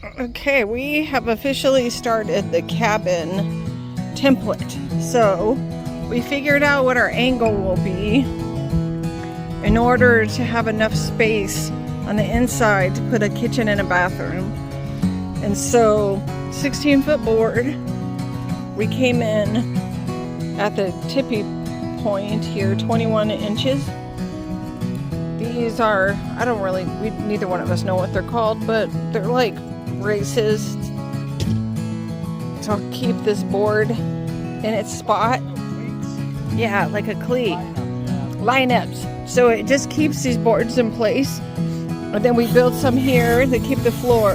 Okay, we have officially started the cabin template. So we figured out what our angle will be in order to have enough space on the inside to put a kitchen and a bathroom. And so 16-foot board, we came in at the tippy point here, 21 inches. These are, neither one of us know what they're called, but they're like braces to keep this board in its spot. Yeah, like a cleat. Lineups. So it just keeps these boards in place. And then we built some here to keep the floor,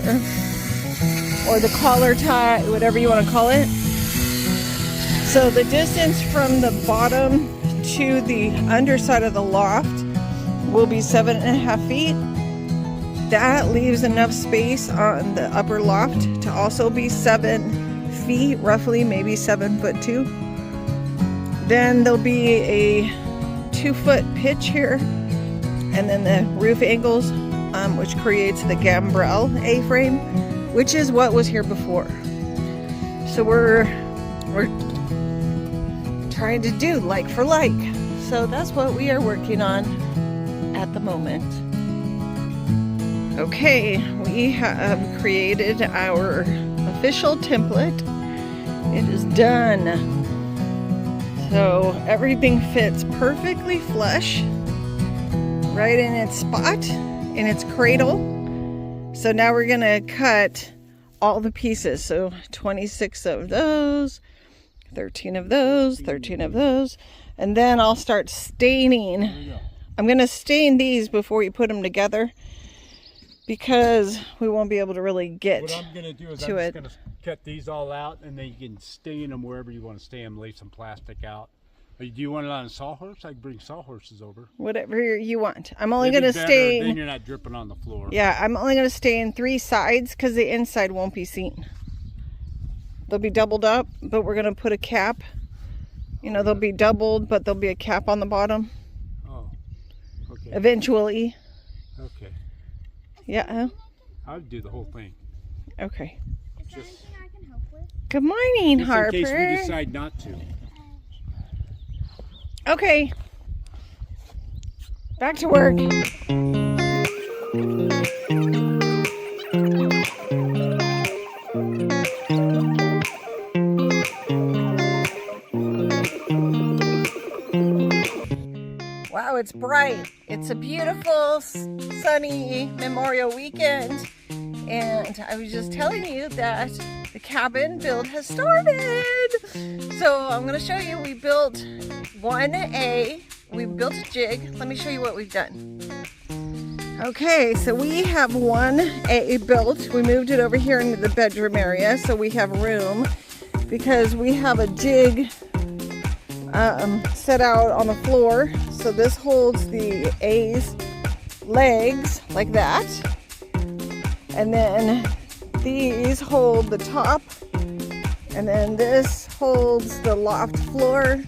or the collar tie, whatever you want to call it. So the distance from the bottom to the underside of the loft will be 7.5 feet. That leaves enough space on the upper loft to also be 7 feet, roughly, maybe 7'2". Then there'll be a 2-foot pitch here, and then the roof angles, which creates the Gambrel A-frame, which is what was here before. So we're trying to do like for like. So that's what we are working on at the moment. Okay, we have created our official template. It is done. So everything fits perfectly flush, right in its spot, in its cradle. So now we're gonna cut all the pieces. So 26 of those, 13 of those, 13 of those, and then I'll start staining. I'm gonna stain these before we put them together, because we won't be able to really get to it. What I'm going to do is I'm just going to cut these all out, and then you can stain them wherever you want to stain them, lay some plastic out. Do you want it on a sawhorse? I can bring sawhorses over. Whatever you want. I'm only going to stain... Then you're not dripping on the floor. Yeah, I'm only going to stain 3 sides because the inside won't be seen. They'll be doubled up, but we're going to put a cap. You know, they'll be doubled, but there'll be a cap on the bottom. Oh, okay. Eventually. Okay. Yeah. I would do the whole thing. Okay. Is there anything I can help with? Good morning, Just Harper. in case we decide not to. Okay. Back to work. Wow, it's bright. It's a beautiful, sunny Memorial weekend. And I was just telling you that the cabin build has started. So I'm going to show you, we built 1A. We built a jig. Let me show you what we've done. Okay, so we have 1A built. We moved it over here into the bedroom area so we have room, because we have a jig set out on the floor. So this holds the A's legs like that. And then these hold the top. And then this holds the loft floor.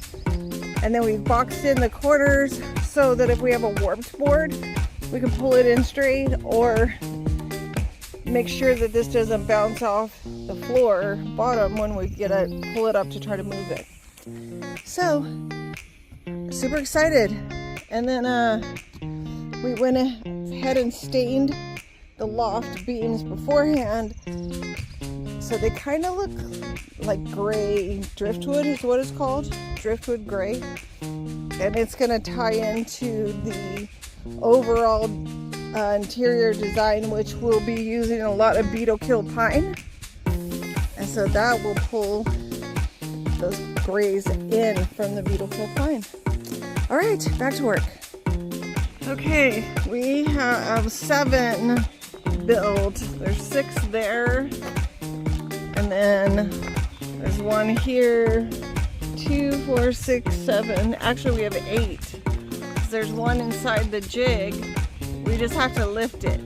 And then we boxed in the corners so that if we have a warped board, we can pull it in straight, or make sure that this doesn't bounce off the floor bottom when we pull it up to try to move it. So, super excited. And then we went ahead and stained the loft beams beforehand, so they kind of look like gray driftwood is what it's called, driftwood gray. And it's going to tie into the overall interior design, which will be using a lot of beetle kill pine, and so that will pull those grays in from the beetle kill pine. All right, back to work. Okay, we have 7 built. There's 6 there, and then there's 1 here, 2, 4, 6, 7. Actually, we have 8. There's 1 inside the jig. We just have to lift it,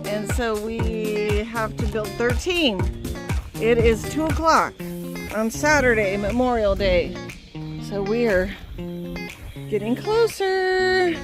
and so we have to build 13. It is 2 o'clock on Saturday, Memorial Day, so we are getting closer.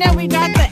then we got the